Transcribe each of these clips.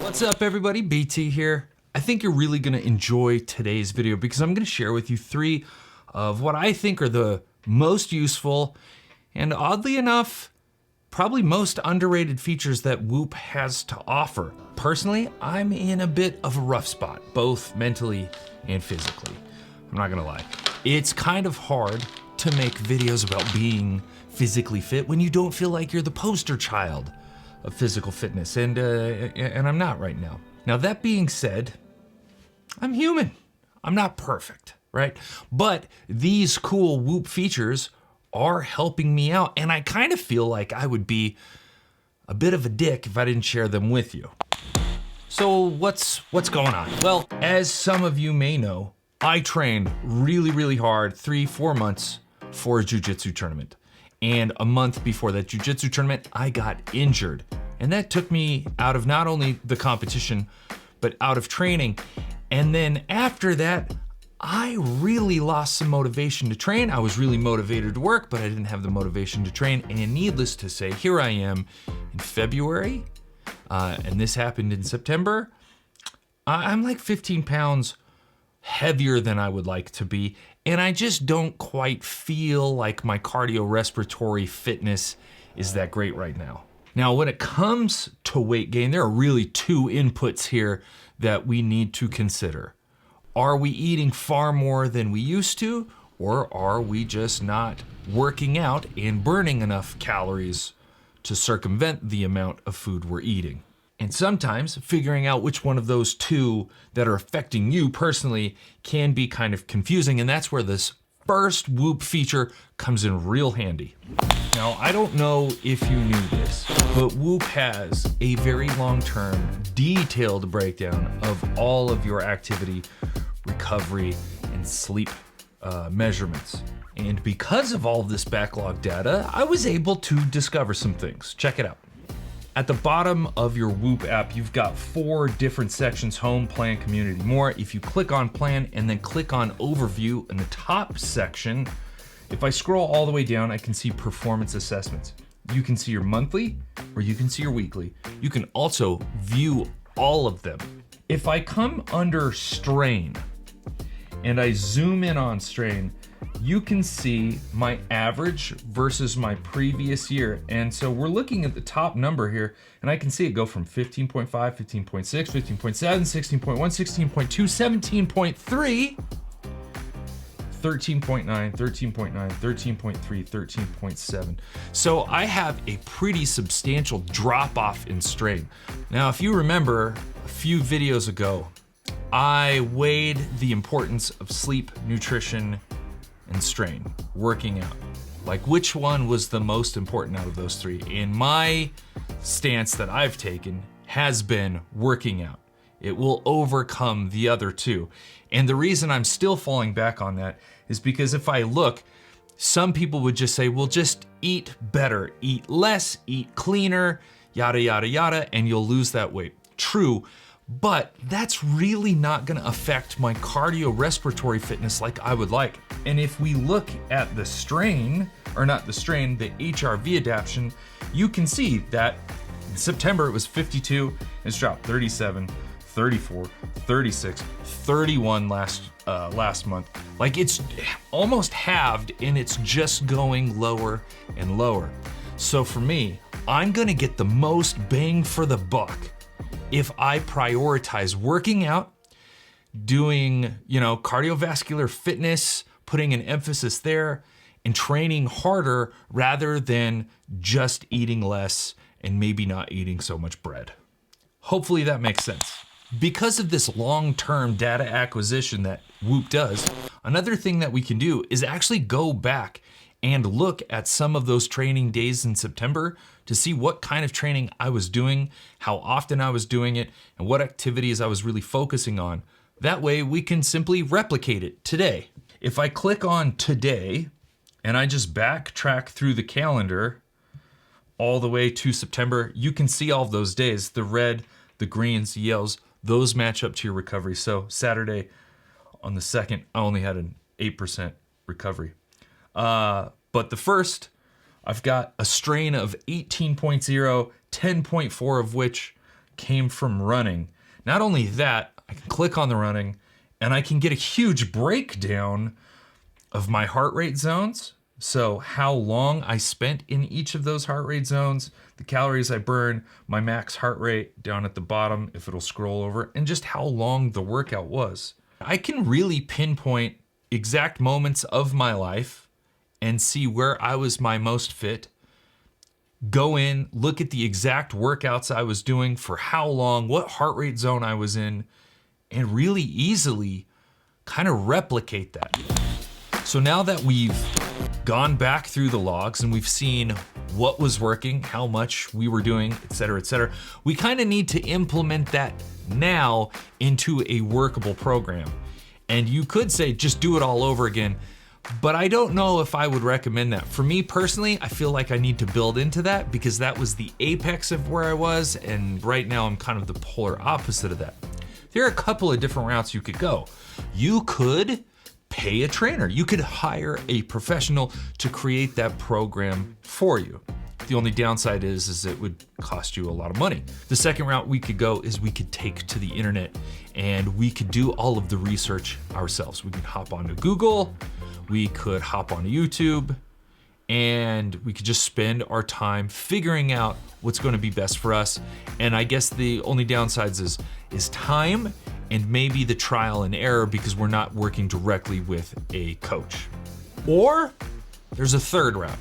What's up everybody, BT here. I think you're really gonna enjoy today's video because I'm gonna share with you 3 of what I think are the most useful and oddly enough, probably most underrated features that Whoop has to offer. Personally, I'm in a bit of a rough spot, both mentally and physically. I'm not gonna lie. It's kind of hard to make videos about being physically fit when you don't feel like you're the poster child of physical fitness, and I'm not right now. Now that being said, I'm human. I'm not perfect, right? But these cool Whoop features are helping me out, and I kind of feel like I would be a bit of a dick if I didn't share them with you. So what's going on? Well, as some of you may know, I trained really hard 3-4 months for a jiu-jitsu tournament. And a month before that jiu-jitsu tournament, I got injured. And that took me out of not only the competition, but out of training. And then after that, I really lost some motivation to train. I was really motivated to work, but I didn't have the motivation to train. And needless to say, here I am in February, and this happened in September. I'm like 15 pounds heavier than I would like to be. And I just don't quite feel like my cardiorespiratory fitness is that great right now. Now, when it comes to weight gain, there are really 2 inputs here that we need to consider. Are we eating far more than we used to, or are we just not working out and burning enough calories to circumvent the amount of food we're eating? And sometimes figuring out which one of those 2 that are affecting you personally can be kind of confusing, and that's where this first Whoop feature comes in real handy. Now, I don't know if you knew this, but Whoop has a very long-term, detailed breakdown of all of your activity, recovery, and sleep measurements. And because of all of this backlog data, I was able to discover some things. Check it out. At the bottom of your Whoop app, you've got 4 different sections: home, plan, community, more. If you click on plan and then click on overview in the top section, if I scroll all the way down, I can see performance assessments. You can see your monthly or you can see your weekly. You can also view all of them. If I come under strain and I zoom in on strain, you can see my average versus my previous year. And so we're looking at the top number here, and I can see it go from 15.5, 15.6, 15.7, 16.1, 16.2, 17.3, 13.9, 13.9, 13.3, 13.7. So I have a pretty substantial drop off in strain. Now, if you remember a few videos ago, I weighed the importance of sleep, nutrition, and strain, working out. Like, which one was the most important out of those 3? And my stance that I've taken has been working out. It will overcome the other 2. And the reason I'm still falling back on that is because if I look, some people would just say, well, just eat better, eat less, eat cleaner, yada, yada, yada, and you'll lose that weight. True. But that's really not gonna affect my cardiorespiratory fitness like I would like. And if we look at the strain, or not the strain, the HRV adaptation, you can see that in September it was 52, it's dropped 37, 34, 36, 31 last month. Like, it's almost halved, and it's just going lower and lower. So for me, I'm gonna get the most bang for the buck if I prioritize working out, doing, cardiovascular fitness, putting an emphasis there, and training harder rather than just eating less and maybe not eating so much bread. Hopefully that makes sense. Because of this long-term data acquisition that Whoop does, another thing that we can do is actually go back and look at some of those training days in September to see what kind of training I was doing, how often I was doing it, and what activities I was really focusing on. That way we can simply replicate it today. If I click on today and I just backtrack through the calendar all the way to September, you can see all of those days. The red, the greens, the yellows, those match up to your recovery. So Saturday on the 2nd, I only had an 8% recovery. But the first, I've got a strain of 18.0, 10.4 of which came from running. Not only that, I can click on the running and I can get a huge breakdown of my heart rate zones. So how long I spent in each of those heart rate zones, the calories I burn, my max heart rate down at the bottom, if it'll scroll over, and just how long the workout was. I can really pinpoint exact moments of my life and see where I was my most fit. Go in, look at the exact workouts I was doing for how long, what heart rate zone I was in, and really easily kind of replicate that. So now that we've gone back through the logs and we've seen what was working, how much we were doing, et cetera, we kind of need to implement that now into a workable program. And you could say, just do it all over again. But I don't know if I would recommend that. For me personally, I feel like I need to build into that because that was the apex of where I was, and right now I'm kind of the polar opposite of that. There are a couple of different routes you could go. You could pay a trainer. You could hire a professional to create that program for you. The only downside is it would cost you a lot of money. The second route we could go is we could take to the internet and we could do all of the research ourselves. We could hop onto Google, we could hop onto YouTube, and we could just spend our time figuring out what's going to be best for us. And I guess the only downsides is time and maybe the trial and error because we're not working directly with a coach. Or there's a third route.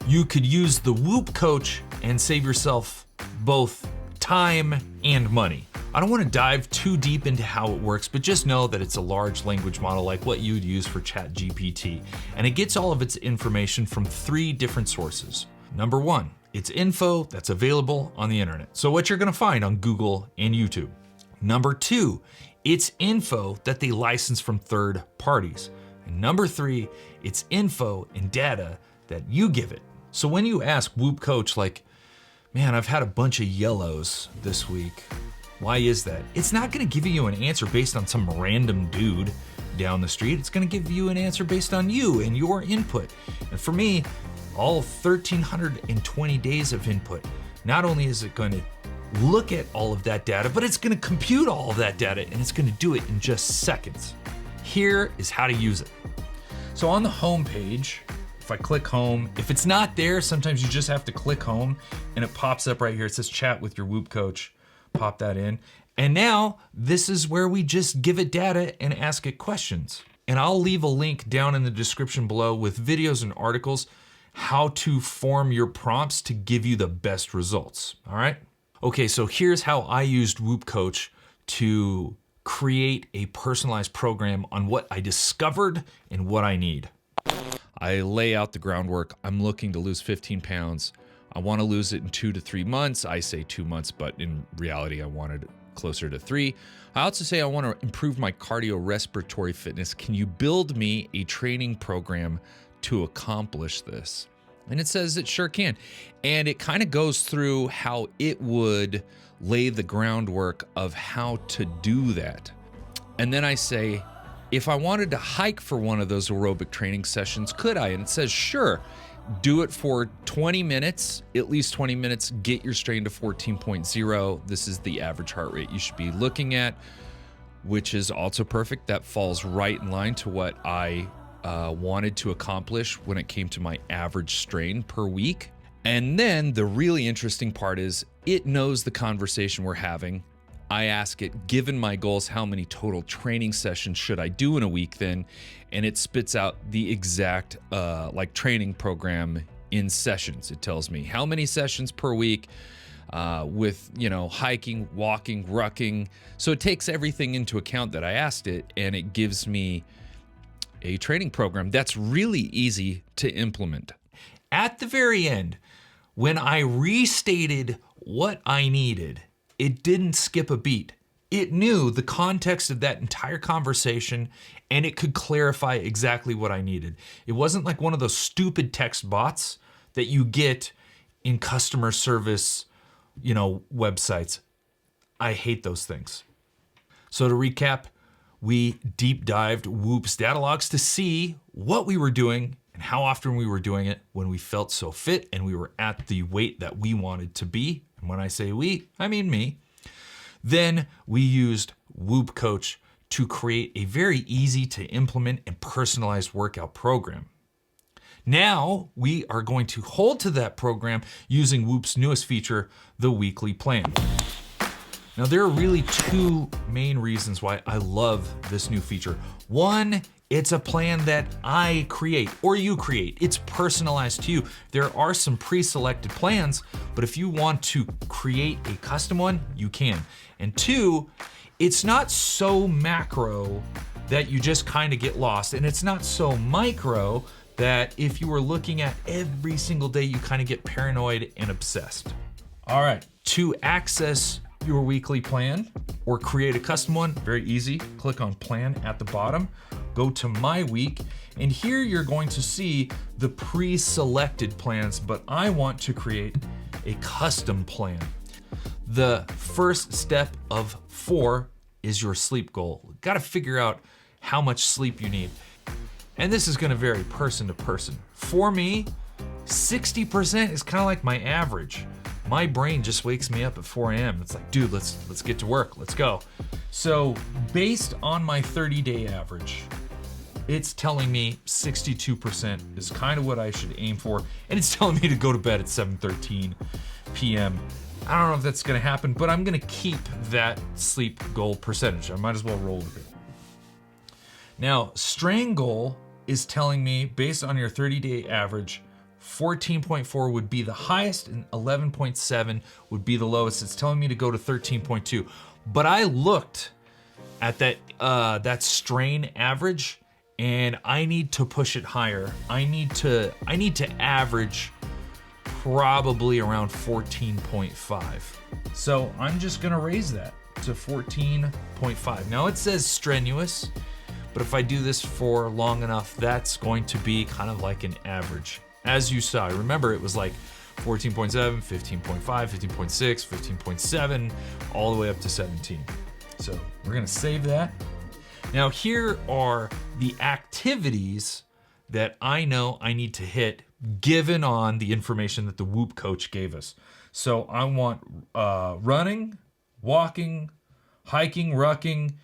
You could use the Whoop coach and save yourself both time and money. I don't want to dive too deep into how it works, but just know that it's a large language model like what you'd use for ChatGPT. And it gets all of its information from 3 different sources. Number 1, it's info that's available on the internet. So what you're going to find on Google and YouTube. Number 2, it's info that they license from third parties. And number 3, it's info and data that you give it. So when you ask Whoop Coach, like, man, I've had a bunch of yellows this week, why is that? It's not gonna give you an answer based on some random dude down the street. It's gonna give you an answer based on you and your input. And for me, all 1,320 days of input, not only is it gonna look at all of that data, but it's gonna compute all of that data and it's gonna do it in just seconds. Here is how to use it. So on the home page, if I click home, if it's not there, sometimes you just have to click home and it pops up right here. It says chat with your Whoop coach. Pop that in. And now this is where we just give it data and ask it questions. And I'll leave a link down in the description below with videos and articles how to form your prompts to give you the best results. All right. Okay, so here's how I used Whoop Coach to create a personalized program on what I discovered and what I need. I lay out the groundwork. I'm looking to lose 15 pounds. I want to lose it in 2 to 3 months. I say 2 months, but in reality, I wanted it closer to 3. I also say I want to improve my cardiorespiratory fitness. Can you build me a training program to accomplish this? And it says it sure can. And it kind of goes through how it would lay the groundwork of how to do that. And then I say, if I wanted to hike for one of those aerobic training sessions, could I? And it says, sure. Do it for 20 minutes, at least 20 minutes, get your strain to 14.0. This is the average heart rate you should be looking at, which is also perfect. That falls right in line to what I wanted to accomplish when it came to my average strain per week. And then the really interesting part is it knows the conversation we're having. I ask it, given my goals, how many total training sessions should I do in a week then? And it spits out the exact training program in sessions. It tells me how many sessions per week with, hiking, walking, rucking. So it takes everything into account that I asked it, and it gives me a training program that's really easy to implement. At the very end, when I restated what I needed, it didn't skip a beat. It knew the context of that entire conversation and it could clarify exactly what I needed. It wasn't like one of those stupid text bots that you get in customer service, websites. I hate those things. So to recap, we deep dived Whoop's data logs to see what we were doing and how often we were doing it when we felt so fit and we were at the weight that we wanted to be. And when I say we, I mean me. Then we used Whoop Coach to create a very easy to implement and personalized workout program. Now we are going to hold to that program using Whoop's newest feature, the weekly plan. Now there are really two main reasons why I love this new feature. One, it's a plan that I create or you create. It's personalized to you. There are some pre-selected plans, but if you want to create a custom one, you can. And two, it's not so macro that you just kind of get lost, and it's not so micro that if you were looking at every single day, you kind of get paranoid and obsessed. All right, to access your weekly plan or create a custom one, very easy. Click on plan at the bottom, go to my week, and here you're going to see the pre-selected plans, but I want to create a custom plan. The first step of 4 is your sleep goal. Got to figure out how much sleep you need. And this is gonna vary person to person. For me, 60% is kind of like my average. My brain just wakes me up at 4 a.m. It's like, dude, let's get to work, let's go. So based on my 30-day average, it's telling me 62% is kind of what I should aim for. And it's telling me to go to bed at 7:13 p.m. I don't know if that's gonna happen, but I'm gonna keep that sleep goal percentage. I might as well roll with it. Now, strain goal is telling me, based on your 30-day average, 14.4 would be the highest and 11.7 would be the lowest. It's telling me to go to 13.2. But I looked at that strain average, and I need to push it higher. I need to average probably around 14.5. So I'm just gonna raise that to 14.5. Now it says strenuous, but if I do this for long enough, that's going to be kind of like an average. As you saw, remember it was like 14.7, 15.5, 15.6, 15.7, all the way up to 17. So we're gonna save that. Now here are the activities that I know I need to hit given on the information that the Whoop Coach gave us. So I want running, walking, hiking, rucking,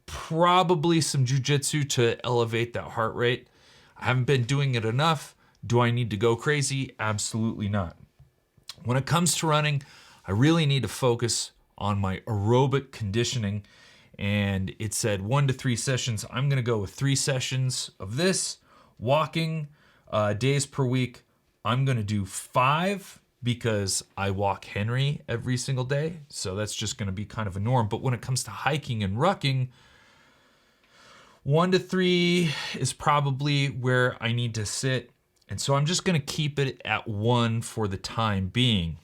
probably some jujitsu to elevate that heart rate. I haven't been doing it enough. Do I need to go crazy? Absolutely not. When it comes to running, I really need to focus on my aerobic conditioning. And it said 1 to 3 sessions. I'm gonna go with 3 sessions of this. Walking days per week, I'm gonna do 5 because I walk Henry every single day. So that's just gonna be kind of a norm. But when it comes to hiking and rucking, 1 to 3 is probably where I need to sit. And so I'm just gonna keep it at 1 for the time being.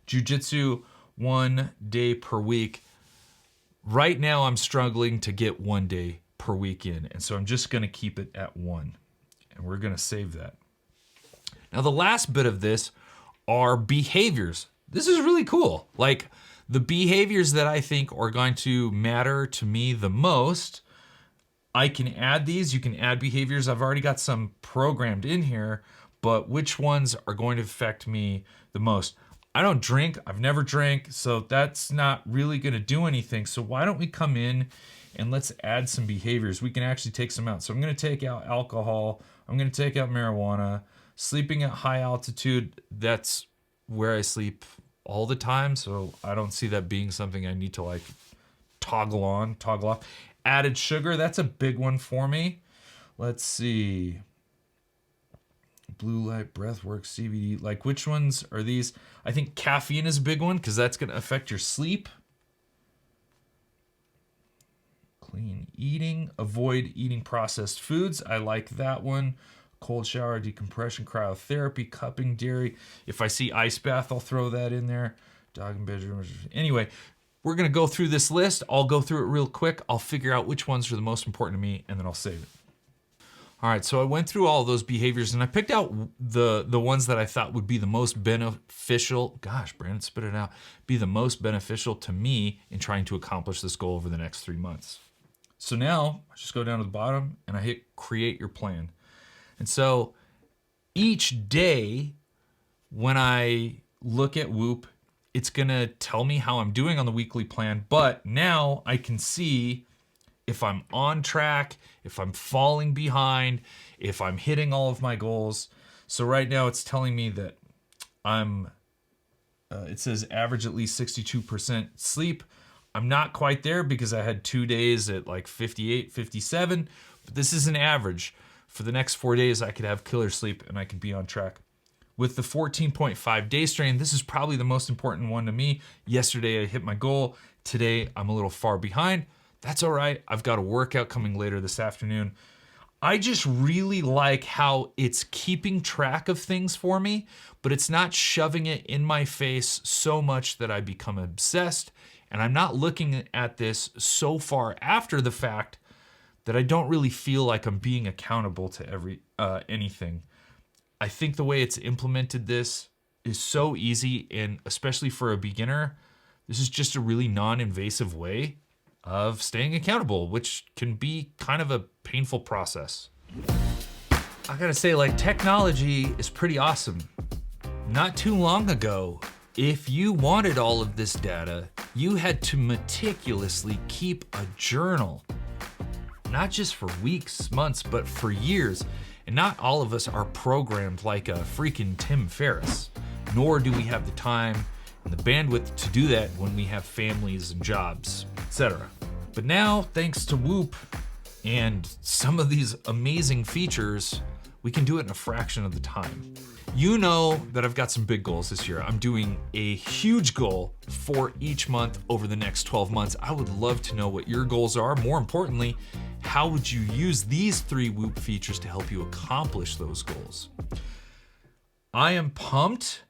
Jiu-jitsu, 1 day per week. Right now I'm struggling to get 1 day per week in. And so I'm just gonna keep it at 1. And we're gonna save that. Now the last bit of this are behaviors. This is really cool. Like the behaviors that I think are going to matter to me the most, I can add these. You can add behaviors. I've already got some programmed in here, but which ones are going to affect me the most? I don't drink. I've never drank, so that's not really going to do anything. So why don't we come in and let's add some behaviors? We can actually take some out. So I'm going to take out alcohol. I'm going to take out marijuana. Sleeping at high altitude, that's where I sleep all the time, so I don't see that being something I need to like toggle on, toggle off. Added sugar, that's a big one for me. Let's see. Blue light, breath work, CBD. Like which ones are these? I think caffeine is a big one because that's going to affect your sleep. Clean eating. Avoid eating processed foods. I like that one. Cold shower, decompression, cryotherapy, cupping, dairy. If I see ice bath, I'll throw that in there. Dog and bedroom. Anyway, we're going to go through this list. I'll go through it real quick. I'll figure out which ones are the most important to me, and then I'll save it. All right, so I went through all those behaviors, and I picked out the ones that I thought would be the most beneficial. Gosh, Brandon, spit it out. Be the most beneficial to me in trying to accomplish this goal over the next 3 months. So now I just go down to the bottom, and I hit create your plan. And so each day when I look at Whoop, it's gonna tell me how I'm doing on the weekly plan, but now I can see if I'm on track, if I'm falling behind, if I'm hitting all of my goals. So right now it's telling me that it says average at least 62% sleep. I'm not quite there because I had 2 days at like 58, 57, but this is an average. For the next 4 days, I could have killer sleep and I could be on track. With the 14.5 day strain, this is probably the most important one to me. Yesterday, I hit my goal. Today, I'm a little far behind. That's all right. I've got a workout coming later this afternoon. I just really like how it's keeping track of things for me, but it's not shoving it in my face so much that I become obsessed. And I'm not looking at this so far after the fact that I don't really feel like I'm being accountable to anything. I think the way it's implemented this is so easy, and especially for a beginner, this is just a really non-invasive way of staying accountable, which can be kind of a painful process. I gotta say, like, technology is pretty awesome. Not too long ago, if you wanted all of this data, you had to meticulously keep a journal, not just for weeks, months, but for years. And not all of us are programmed like a freaking Tim Ferriss, nor do we have the time and the bandwidth to do that when we have families and jobs, etc. But now, thanks to Whoop and some of these amazing features, we can do it in a fraction of the time. You know that I've got some big goals this year. I'm doing a huge goal for each month over the next 12 months. I would love to know what your goals are. More importantly, how would you use these 3 Whoop features to help you accomplish those goals? I am pumped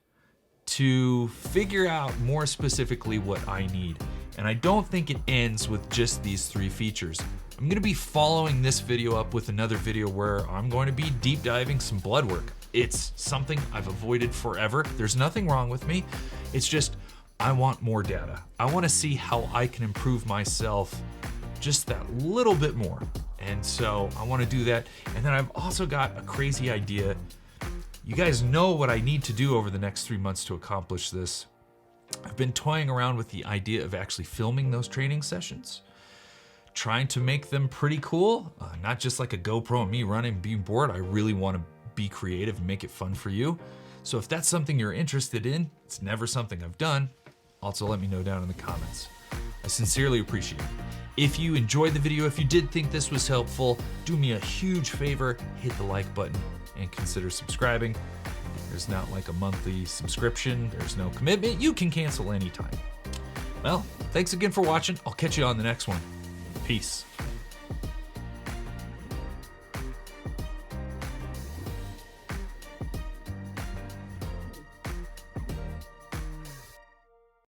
to figure out more specifically what I need. And I don't think it ends with just these 3 features. I'm gonna be following this video up with another video where I'm going to be deep diving some blood work. It's something I've avoided forever. There's nothing wrong with me. It's just, I want more data. I wanna see how I can improve myself just that little bit more. And so I wanna do that. And then I've also got a crazy idea. You guys know what I need to do over the next 3 months to accomplish this. I've been toying around with the idea of actually filming those training sessions, trying to make them pretty cool, not just like a GoPro and me running, being bored. I really want to be creative and make it fun for you. So if that's something you're interested in, it's never something I've done, also let me know down in the comments. I sincerely appreciate it. If you enjoyed the video, if you did think this was helpful, do me a huge favor, hit the like button and consider subscribing. There's not like a monthly subscription, there's no commitment, you can cancel anytime. Well, thanks again for watching. I'll catch you on the next one. Peace.